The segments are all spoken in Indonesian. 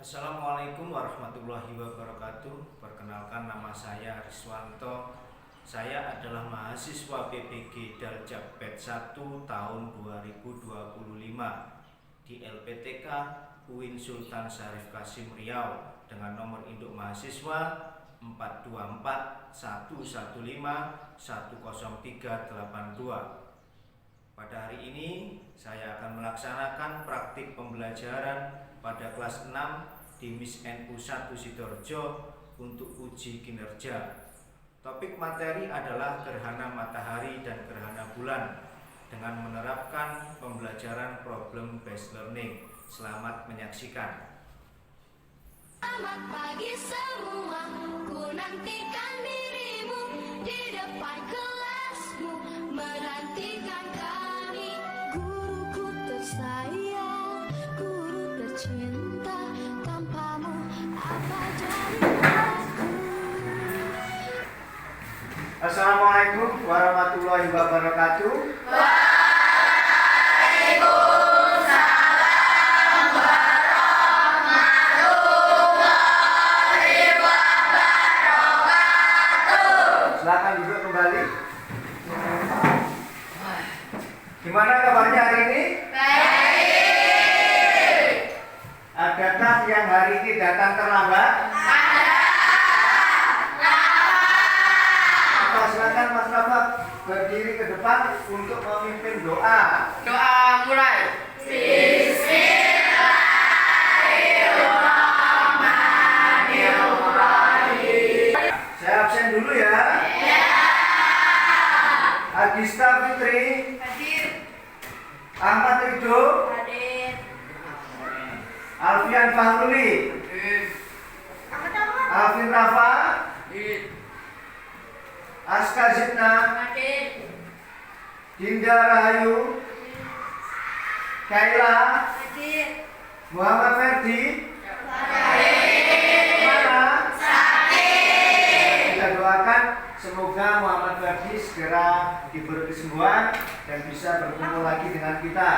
Assalamualaikum warahmatullahi wabarakatuh. Perkenalkan, nama saya Riswanto. Saya adalah mahasiswa PPG Daljab Batch 1 tahun 2025 di LPTK UIN Sultan Syarif Qasim Riau dengan nomor induk mahasiswa 424 115 10382. Pada hari ini saya akan melaksanakan praktik pembelajaran pada kelas 6 di MIS NU 1 Sidoarjo untuk uji kinerja. Topik materi adalah gerhana matahari dan gerhana bulan dengan menerapkan pembelajaran problem based learning. Selamat menyaksikan. Selamat pagi semua, ku nantikan dirimu di depan kelasmu, menantikan kami. Guruku tersayang, guru tercinta, tanpamu apa jadi aku. Assalamualaikum warahmatullahi wabarakatuh. Silakan duduk kembali. Gimana kabarnya hari ini? Baik. Adakah yang hari ini datang terlambat? Ada. Silakan Mas Rafa berdiri ke depan untuk memimpin doa. Doa mulai. Saya absen dulu ya. Agista Fitri, Hadir. Ahmad Ridho, Hadir. Alfian Fahruli, Alvin Rafa, Hadir. Aska Zidna, Hadir. Dinda Rahayu, Kaila, Hadir. Muhammad Ferdi, mana? Kita doakan semoga Muhammad Ferdi segera diberi kesembuhan dan bisa berkumpul lagi dengan kita.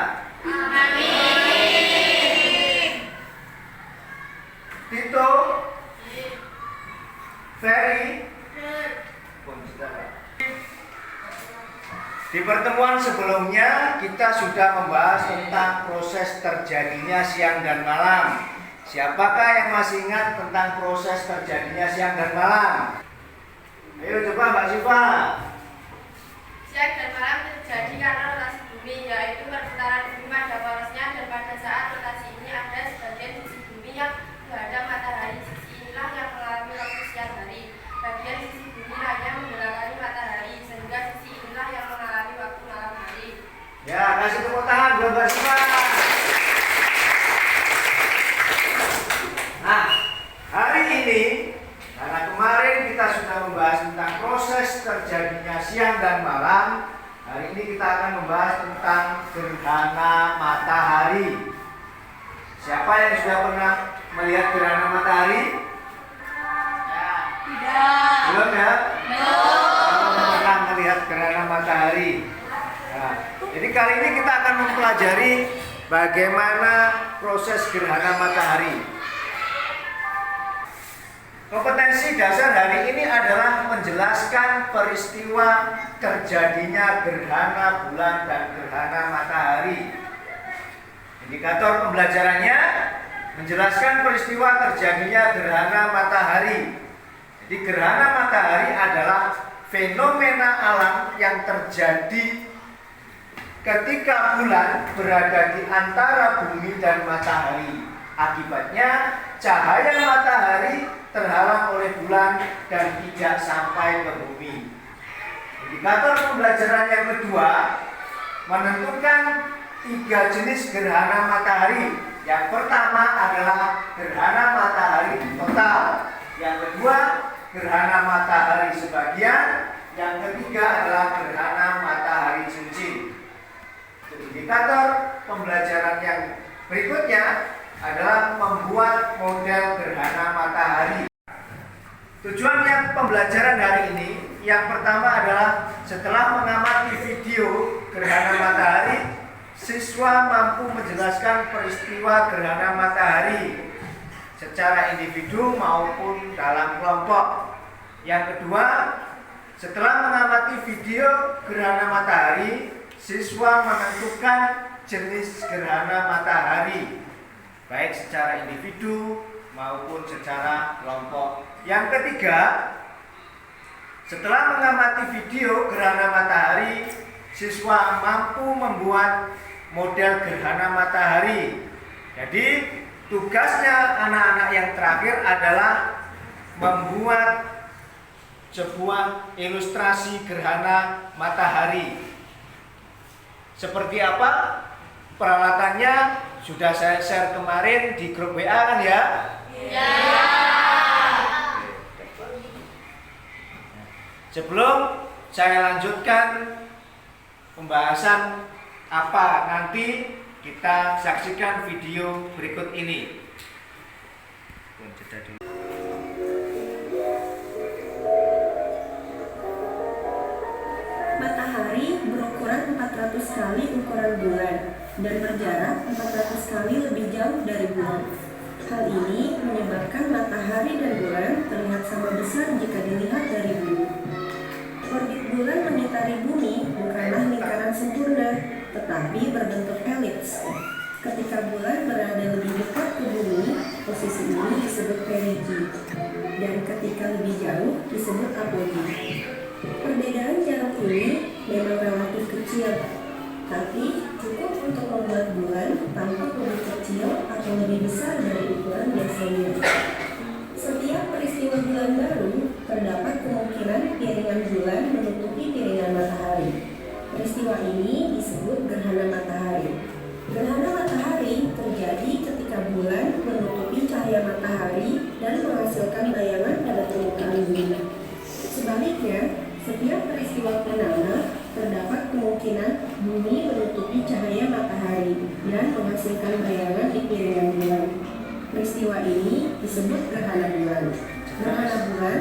Tito, Ferry, di pertemuan sebelumnya kita sudah membahas tentang proses terjadinya siang dan malam. Siapakah yang masih ingat tentang proses terjadinya siang dan malam? Ayo coba Mbak Siva. Siang dan malam terjadi karena rotasi bumi, yaitu perputaran bumi pada porosnya, dan pada saat rotasi ini ada sebagian sisi bumi yang menghadap matahari. Sisi inilah yang mengalami waktu siang hari. Bagian sisi bumi lainnya membelakangi matahari, sehingga sisi inilah yang mengalami waktu malam hari. Ya, kasih tepuk tangan buat Mbak Siva. Nah, hari ini karena kemarin kita sudah membahas tentang proses terjadinya siang dan malam, hari ini kita akan membahas tentang gerhana matahari. Siapa yang sudah pernah melihat gerhana matahari? Belum ya? Belum pernah melihat gerhana matahari. Nah, jadi kali ini kita akan mempelajari bagaimana proses gerhana matahari. Kompetensi dasar hari ini adalah menjelaskan peristiwa terjadinya gerhana bulan dan gerhana matahari. Indikator pembelajarannya menjelaskan peristiwa terjadinya gerhana matahari. Jadi gerhana matahari adalah fenomena alam yang terjadi ketika bulan berada di antara bumi dan matahari. Akibatnya cahaya matahari terhalang oleh bulan dan tidak sampai ke bumi. Indikator pembelajaran yang kedua menentukan 3 jenis gerhana matahari. Yang pertama adalah gerhana matahari total. Yang kedua, gerhana matahari sebagian. Yang ketiga adalah gerhana matahari cincin. Indikator pembelajaran yang berikutnya adalah membuat model gerhana matahari. Tujuan pembelajaran hari ini yang pertama adalah setelah mengamati video gerhana matahari, siswa mampu menjelaskan peristiwa gerhana matahari. secara individu maupun dalam kelompok. Yang kedua, setelah mengamati video gerhana matahari, siswa menentukan jenis gerhana matahari, baik secara individu maupun secara kelompok. Yang ketiga, setelah mengamati video gerhana matahari, siswa mampu membuat model gerhana matahari. Jadi, tugasnya anak-anak yang terakhir adalah membuat sebuah ilustrasi gerhana matahari. Seperti apa peralatannya sudah saya share kemarin di grup WA kan ya? Iya. Sebelum saya lanjutkan pembahasan apa nanti, kita saksikan video berikut ini. Matahari berukuran 400 kali ukuran bulan dan berjarak 400 kali lebih jauh dari bulan. Hal ini menyebabkan matahari dan bulan terlihat sama besar jika dilihat dari bumi. Orbit bulan mengitari bumi bukanlah lingkaran sempurna, tetapi berbentuk elips. Ketika bulan berada lebih dekat ke bumi, posisi ini disebut perigi, dan ketika lebih jauh disebut apogee. Perbedaan jarak ini memang relatif kecil, tapi cukup untuk membuat bulan tampak lebih kecil atau lebih besar dari ukuran biasanya. Setiap peristiwa bulan baru, terdapat kemungkinan piringan bulan menutupi piringan matahari. Peristiwa ini disebut gerhana matahari. Gerhana matahari terjadi ketika bulan menutupi cahaya matahari dan menghasilkan bayangan pada permukaan bumi. Sebaliknya, setiap peristiwa purnama terdapat kemungkinan bumi menutupi cahaya matahari dan menghasilkan bayangan di piringan bulan. Peristiwa ini disebut gerhana bulan. Gerhana bulan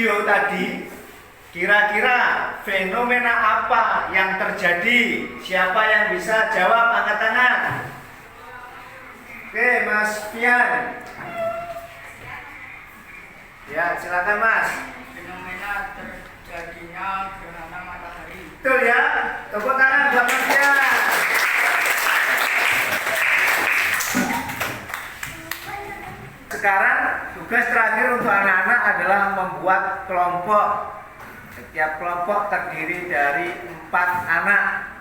video tadi, kira-kira fenomena apa yang terjadi? Siapa yang bisa jawab, angkat tangan. Oke, Mas Fian. Ya, silakan Mas. Fenomena terjadinya gerhana matahari. Betul ya, tepuk tangan buat Mas Fian. Sekarang tugas terakhir untuk anak-anak adalah membuat kelompok. Setiap kelompok terdiri dari 4 anak.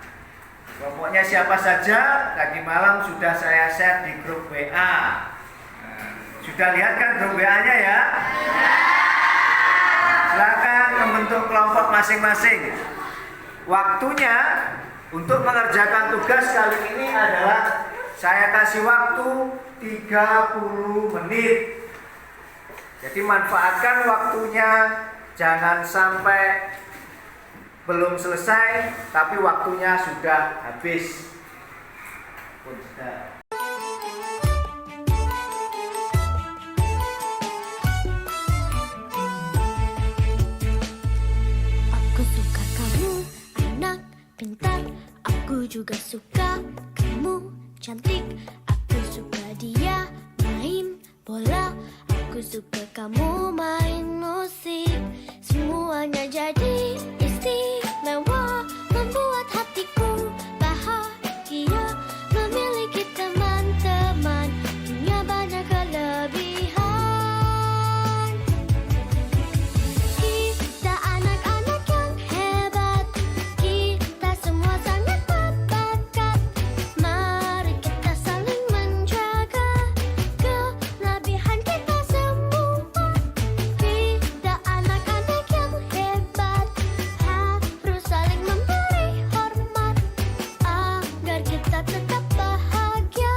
Kelompoknya siapa saja? Tadi malam sudah saya share di grup WA. Sudah lihat kan grup WA-nya ya? Silakan membentuk kelompok masing-masing. Waktunya untuk mengerjakan tugas kali ini adalah saya kasih waktu 30 menit. Jadi manfaatkan waktunya, jangan sampai belum selesai tapi waktunya sudah habis. Aku suka kamu, anak pintar. Aku juga suka kamu, cantik. Aku suka dia main bola. Aku suka kamu main musik. Semuanya jadi istimewa, membuat hatiku bahagia. Memiliki teman-teman, punya banyak kelebihan. Kita anak-anak yang hebat, kita semua sangat berbakat. Mari kita saling menjaga kelebihan kita semua. Kita anak-anak yang hebat, harus saling memberi hormat agar kita tetap bahagia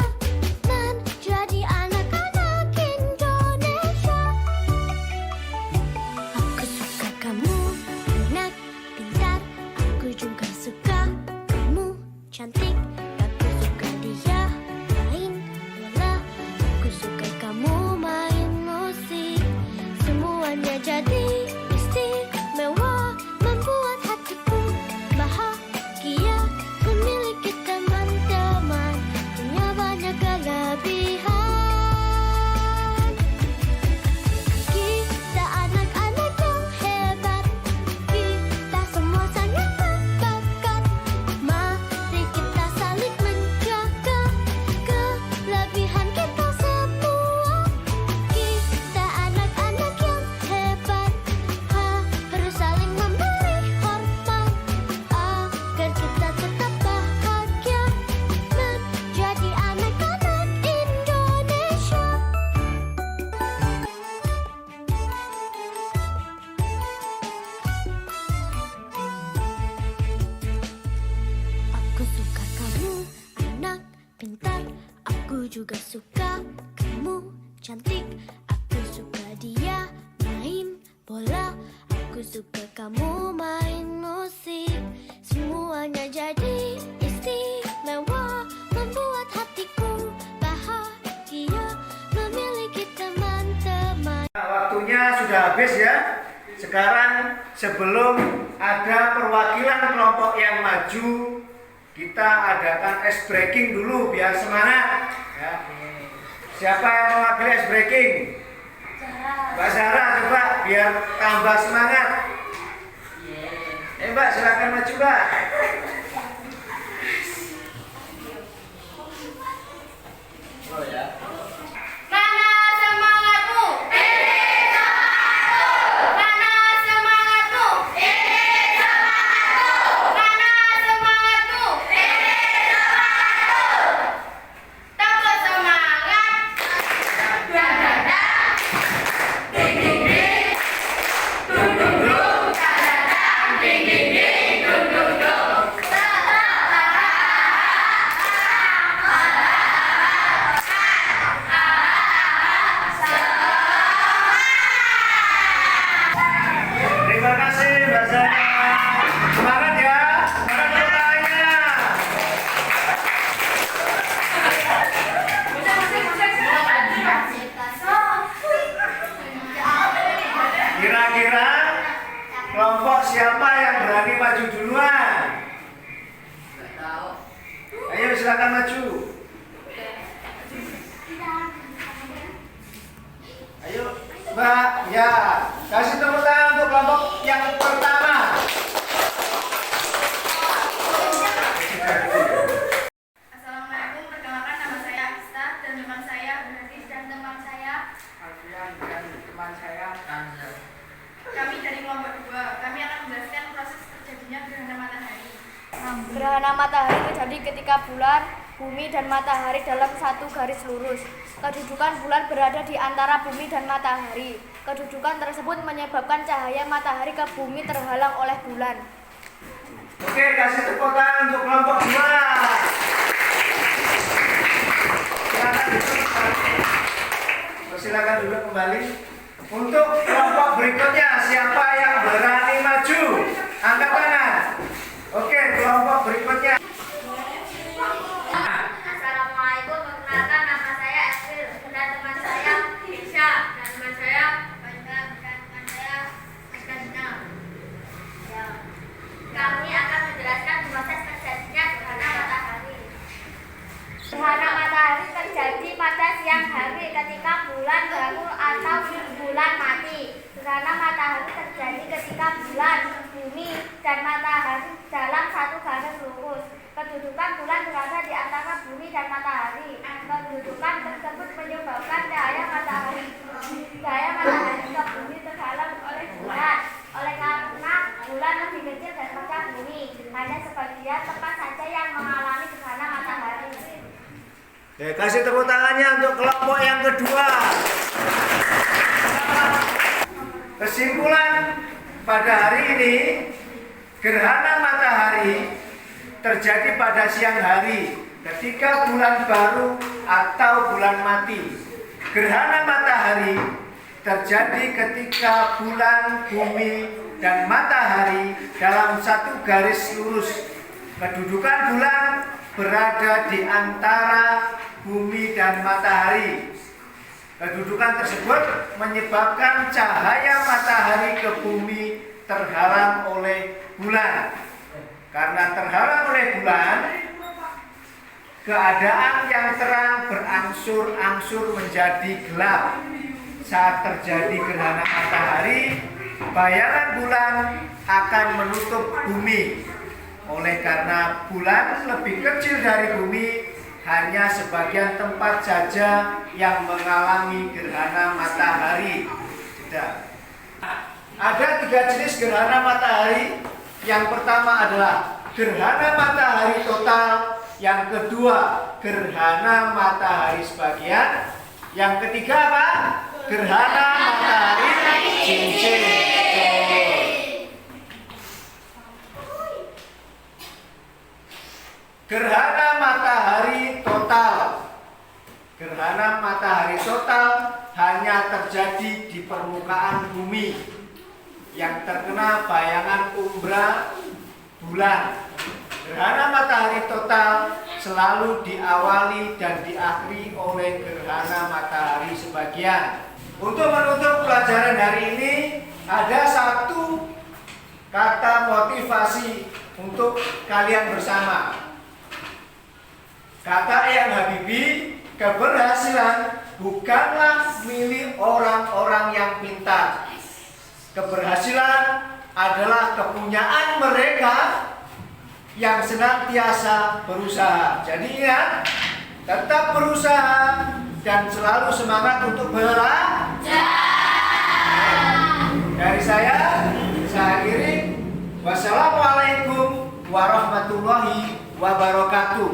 menjadi anak-anak Indonesia. Aku suka kamu, anak pintar. Aku juga suka kamu, cantik. Aku suka dia main bola. Aku suka kamu main musik. Semuanya jadi istimewa, membuat hatiku bahagia. Memiliki teman-teman, punya banyak kelebihan. Kita anak-anak yang hebat, kita semua sangat berbakat. Mari kita saling menjaga kelebihan kita semua. Kita anak-anak yang hebat, harus saling memberi hormat agar kita tetap bahagia menjadi anak-anak Indonesia. Aku suka kamu, anak pintar. Aku juga suka kamu, cantik. Aku suka dia main bola. Aku suka kamu main musik. Semuanya jadi istimewa, membuat hatiku bahagia. Memiliki teman-teman. Waktunya sudah habis ya. Sekarang sebelum ada perwakilan kelompok yang maju, kita adakan ice breaking dulu biar semangat. Ya. Siapa yang mewakili ice breaking? Mbak Sarah, coba biar tambah semangat. Mbak, silakan maju Mbak. Oh ya. Mana semangatmu? Ini semangatku. Mana semangatmu? Ini semangatku. Mana semangatmu? Ini semangatku. Tepuk semangat. Dadada. Ding ding ding. Dung dung dung. Dadada. Ding ding ding. Dung dung dung. Mbak, ya. Kasih tepuk tangan untuk kelompok yang pertama. Assalamualaikum, perkenalkan nama saya Akista dan teman saya Berhadis dan teman saya Alfian dan teman saya Angga. kami dari kelompok 2. Kami akan menjelaskan proses terjadinya gerhana matahari. Gerhana matahari terjadi ketika bulan, bumi, dan matahari dalam satu garis lurus. Kedudukan bulan berada di antara bumi dan matahari. Kedudukan tersebut menyebabkan cahaya matahari ke bumi terhalang oleh bulan. Oke, kasih tepuk tangan untuk kelompok 2. Silakan duduk kembali. Untuk kelompok berikutnya, siapa yang berani maju? Angkat tangan. Oke, kelompok berikutnya. Assalamualaikum, perkenalkan nama saya Esril dan teman saya Isya dan teman saya Faisal dan teman saya Asgazna. Kami akan menjelaskan proses terjadinya gerhana matahari. Gerhana matahari terjadi pada siang hari ketika bulan baru atau bulan mati. Gerhana matahari terjadi ketika bulan, bumi, dan matahari dalam satu garis lurus. Kedudukan bulan berada di antara bumi dan matahari. Kedudukan tersebut menyebabkan cahaya matahari ke bumi terhalang oleh bulan. Oleh karena bulan lebih kecil daripada bumi, hanya sebagian tempat saja yang mengalami gerhana matahari. Ya, kasih tepuk tangannya untuk kelompok yang kedua. Kesimpulan pada hari ini, gerhana matahari terjadi pada siang hari ketika bulan baru atau bulan mati. Gerhana matahari terjadi ketika bulan, bumi, dan matahari dalam satu garis lurus. Kedudukan bulan berada di antara bumi dan matahari. Kedudukan tersebut menyebabkan cahaya matahari ke bumi terhalang oleh bulan. Karena terhalang oleh bulan, keadaan yang terang berangsur-angsur menjadi gelap. Saat terjadi gerhana matahari, bayangan bulan akan menutup bumi. Oleh karena bulan lebih kecil dari bumi, hanya sebagian tempat saja yang mengalami gerhana matahari. Ada 3 jenis gerhana matahari. Yang pertama adalah gerhana matahari total, yang kedua gerhana matahari sebagian, yang ketiga apa? Gerhana matahari cincin. Gerhana matahari total. Gerhana matahari total hanya terjadi di permukaan bumi yang terkena bayangan umbra bulan. Gerhana matahari total selalu diawali dan diakhiri oleh gerhana matahari sebagian. Untuk menutup pelajaran hari ini, ada satu kata motivasi untuk kalian bersama. Kata Eyang Habibie, keberhasilan bukanlah milik orang-orang yang pintar. Keberhasilan adalah kepunyaan mereka yang senantiasa berusaha. Jadi ingat, tetap berusaha dan selalu semangat untuk belajar. Dari saya akhiri. Wassalamualaikum warahmatullahi wabarakatuh.